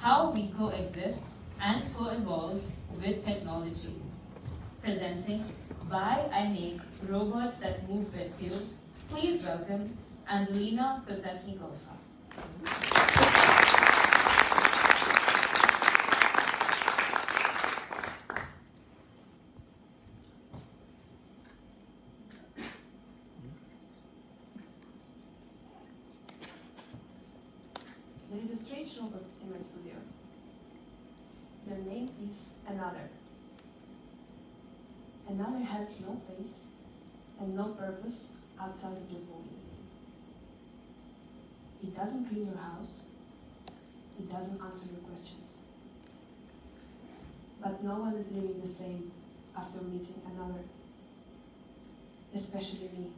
How we coexist and co-evolve with technology. Presenting Why I Make Robots That Move With You, please welcome Angelina Kosevsky-Golfa. There is a strange robot in my studio. Their name is Another. Another has no face and no purpose outside of just moving with you. It doesn't clean your house. It doesn't answer your questions. But no one is living the same after meeting Another, especially me.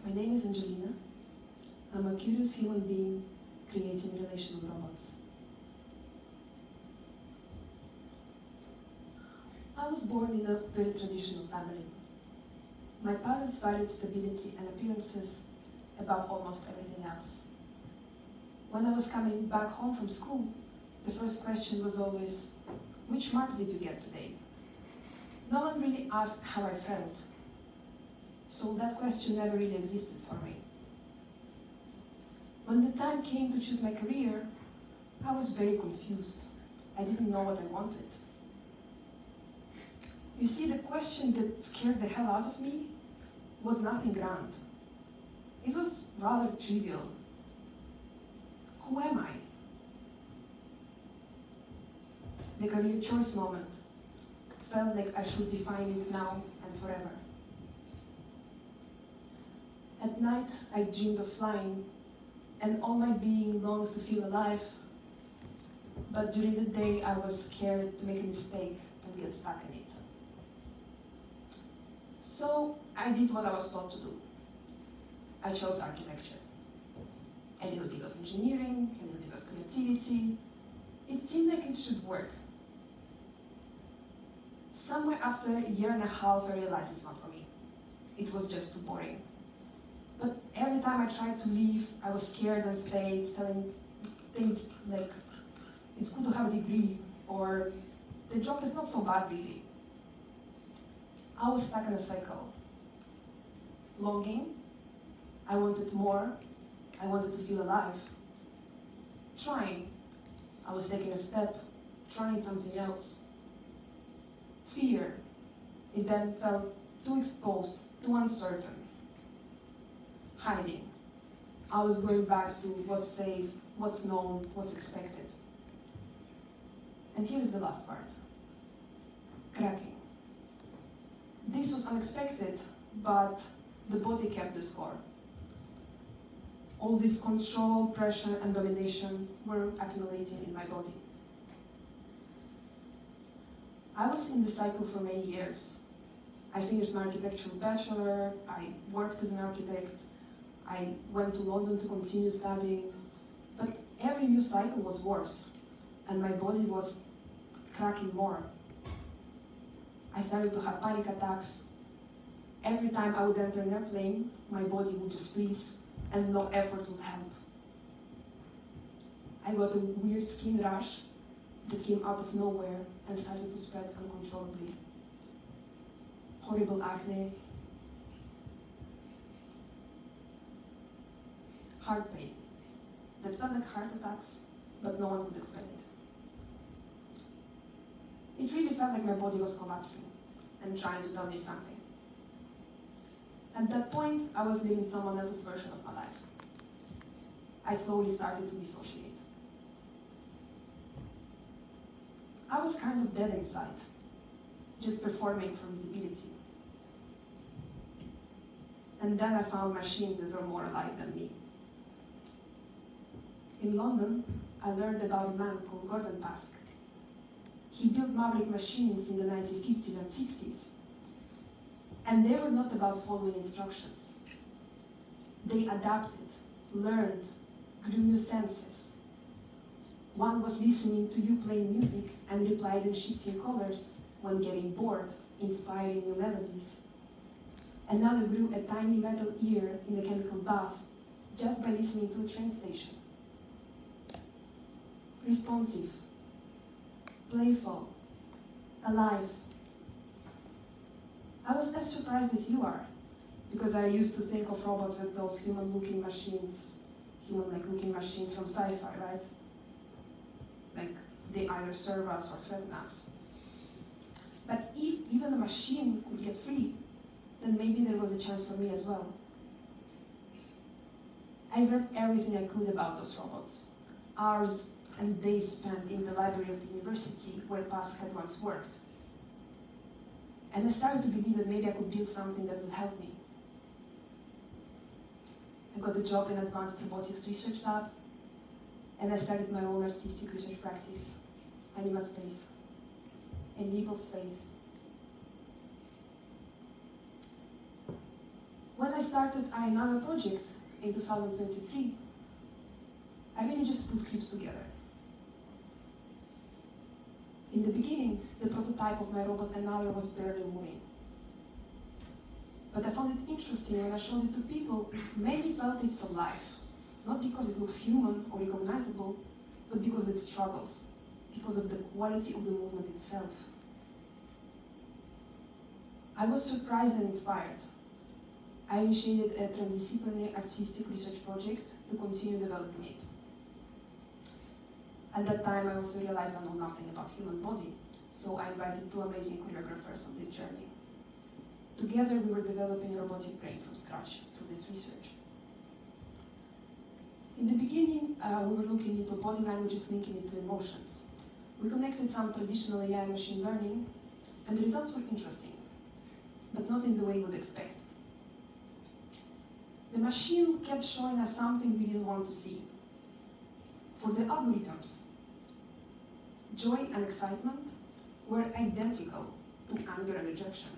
My name is Angelina. I'm a curious human being creating relational robots. I was born in a very traditional family. My parents valued stability and appearances above almost everything else. When I was coming back home from school, the first question was always, "Which marks did you get today?" No one really asked how I felt, so that question never really existed for me. When the time came to choose my career, I was very confused. I didn't know what I wanted. You see, the question that scared the hell out of me was nothing grand. It was rather trivial. Who am I? The career choice moment felt like I should define it now and forever. At night, I dreamed of flying, and all my being longed to feel alive. But during the day, I was scared to make a mistake and get stuck in it. So I did what I was taught to do. I chose architecture. A little bit of engineering, a little bit of creativity. It seemed like it should work. Somewhere after a year and a half, I realized it's not for me. It was just too boring. But every time I tried to leave, I was scared and stayed, telling things like, "It's good to have a degree," or "The job is not so bad, really." I was stuck in a cycle. Longing, I wanted more, I wanted to feel alive. Trying, I was taking a step, trying something else. Fear, it then felt too exposed, too uncertain. Hiding, I was going back to what's safe, what's known, what's expected. And here is the last part. Cracking. This was unexpected, but the body kept the score. All this control, pressure, and domination were accumulating in my body. I was in the cycle for many years. I finished my architectural bachelor, I worked as an architect, I went to London to continue studying, but every new cycle was worse, and my body was cracking more. I started to have panic attacks. Every time I would enter an airplane, my body would just freeze, and no effort would help. I got a weird skin rash that came out of nowhere and started to spread uncontrollably. Horrible acne, heart pain that felt like heart attacks, but no one could explain it. It really felt like my body was collapsing and trying to tell me something. At that point, I was living someone else's version of my life. I slowly started to dissociate. I was kind of dead inside, just performing for visibility. And then I found machines that were more alive than me. In London, I learned about a man called Gordon Pask. He built Maverick machines in the 1950s and 60s. And they were not about following instructions. They adapted, learned, grew new senses. One was listening to you playing music and replied in shifting colors when getting bored, inspiring new melodies. Another grew a tiny metal ear in a chemical bath just by listening to a train station. responsive, playful, alive. I was as surprised as you are, because I used to think of robots as those human-looking machines, human-like looking machines from sci-fi, right? Like, they either serve us or threaten us. But if even a machine could get free, then maybe there was a chance for me as well. I read everything I could about those robots. Hours and days spent in the library of the university where Pask had once worked. And I started to believe that maybe I could build something that would help me. I got a job in Advanced Robotics Research Lab, and I started my own artistic research practice, Anima Space, a leap of faith. When I started another project in 2023, I really just put cubes together. In the beginning, the prototype of my robot Another was barely moving. But I found it interesting when I showed it to people. Many felt it's alive, not because it looks human or recognizable, but because it struggles, because of the quality of the movement itself. I was surprised and inspired. I initiated a transdisciplinary artistic research project to continue developing it. At that time, I also realized I know nothing about human body, so I invited two amazing choreographers on this journey. Together, we were developing a robotic brain from scratch through this research. In the beginning, we were looking into body languages linking it to emotions. We connected some traditional AI and machine learning, and the results were interesting, but not in the way you would expect. The machine kept showing us something we didn't want to see. For the algorithms, joy and excitement were identical to anger and rejection.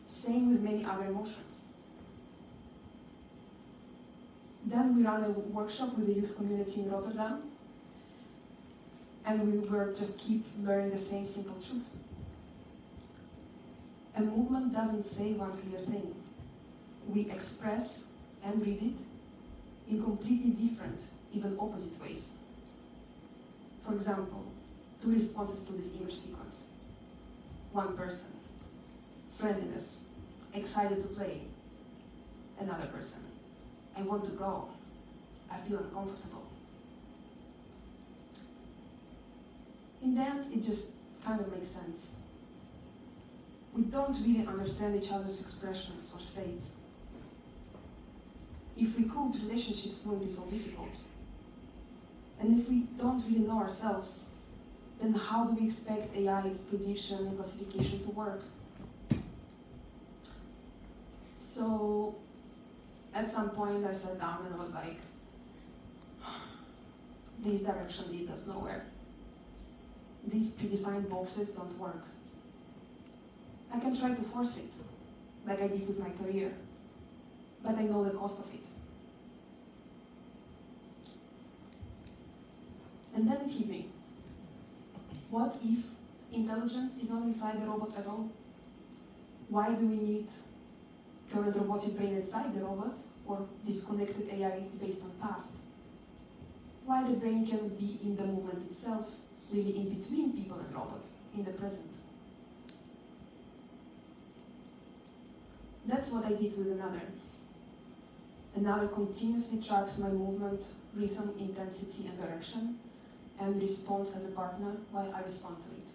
Same with many other emotions. Then we ran a workshop with the youth community in Rotterdam, and we were just keep learning the same simple truth. A movement doesn't say one clear thing. We express and read it in completely different, even opposite ways. For example, two responses to this image sequence. One person, friendliness, excited to play. Another person, I want to go, I feel uncomfortable. In the end, it just kind of makes sense. We don't really understand each other's expressions or states. If we could, relationships wouldn't be so difficult. And if we don't really know ourselves, then how do we expect AI, its prediction and classification to work? So, at some point I sat down and was like, this direction leads us nowhere. These predefined boxes don't work. I can try to force it, like I did with my career, but I know the cost of it. And then it hit me. What if intelligence is not inside the robot at all? Why do we need current robotic brain inside the robot, or disconnected AI based on past? Why the brain cannot be in the movement itself, really in between people and robot, in the present? That's what I did with Another. Another continuously tracks my movement, rhythm, intensity, and direction, and responds as a partner while I respond to it.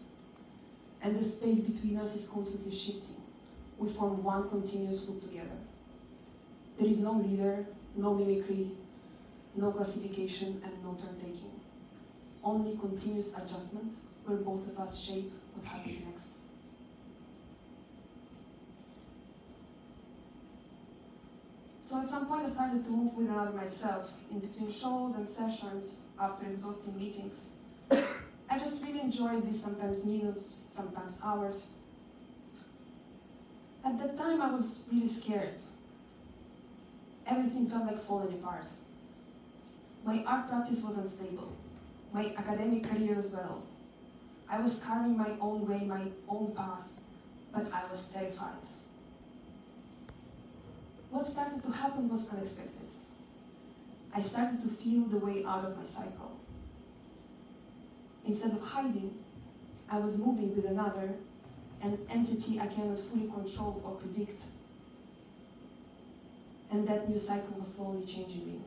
And the space between us is constantly shifting. We form one continuous loop together. There is no leader, no mimicry, no classification, and no turn-taking. Only continuous adjustment where both of us shape what happens next. So at some point I started to move with Another myself, in between shows and sessions, after exhausting meetings. I just really enjoyed this, sometimes minutes, sometimes hours. At that time I was really scared. Everything felt like falling apart. My art practice was unstable, my academic career as well. I was carving my own way, my own path, but I was terrified. What started to happen was unexpected. I started to feel the way out of my cycle. Instead of hiding, I was moving with another, an entity I cannot fully control or predict. And that new cycle was slowly changing me.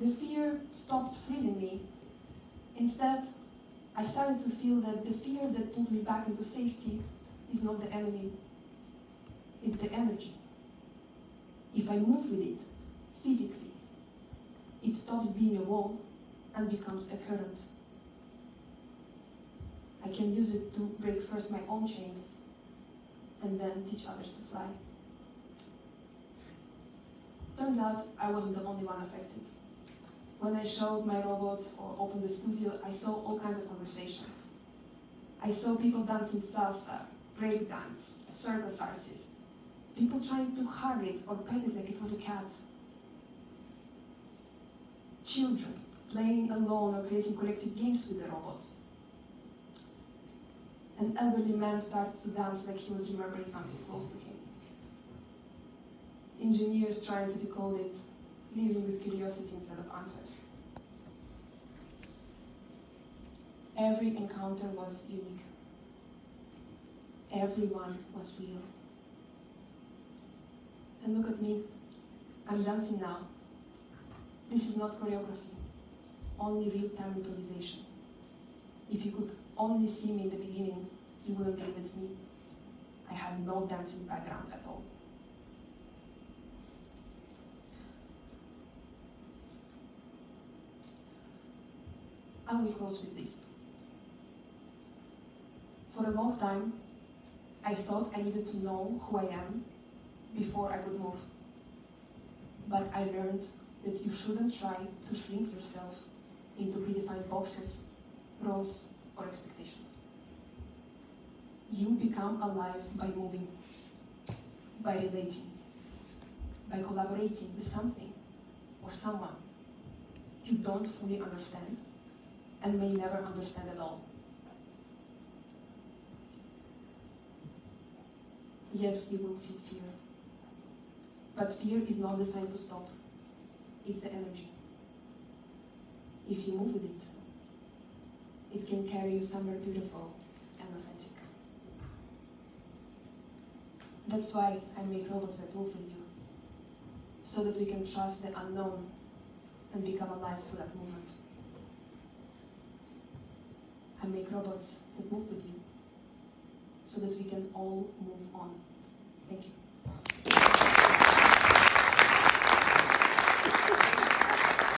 The fear stopped freezing me. Instead, I started to feel that the fear that pulls me back into safety is not the enemy, it's the energy. If I move with it, physically, it stops being a wall and becomes a current. I can use it to break first my own chains and then teach others to fly. Turns out I wasn't the only one affected. When I showed my robots or opened the studio, I saw all kinds of conversations. I saw people dancing salsa, breakdance, circus artists, people trying to hug it or pet it like it was a cat. Children playing alone or creating collective games with the robot. An elderly man started to dance like he was remembering something close to him. Engineers trying to decode it, living with curiosity instead of answers. Every encounter was unique. Everyone was real. And look at me, I'm dancing now. This is not choreography, only real-time improvisation. If you could only see me in the beginning, you wouldn't believe it's me. I have no dancing background at all. I will close with this. For a long time, I thought I needed to know who I am before I could move. But I learned that you shouldn't try to shrink yourself into predefined boxes, roles, or expectations. You become alive by moving, by relating, by collaborating with something or someone you don't fully understand and may never understand at all. Yes, you will feel fear, but fear is not designed to stop. It's the energy. If you move with it, it can carry you somewhere beautiful and authentic. That's why I make robots that move with you, so that we can trust the unknown and become alive through that movement. I make robots that move with you, so that we can all move on. Thank you.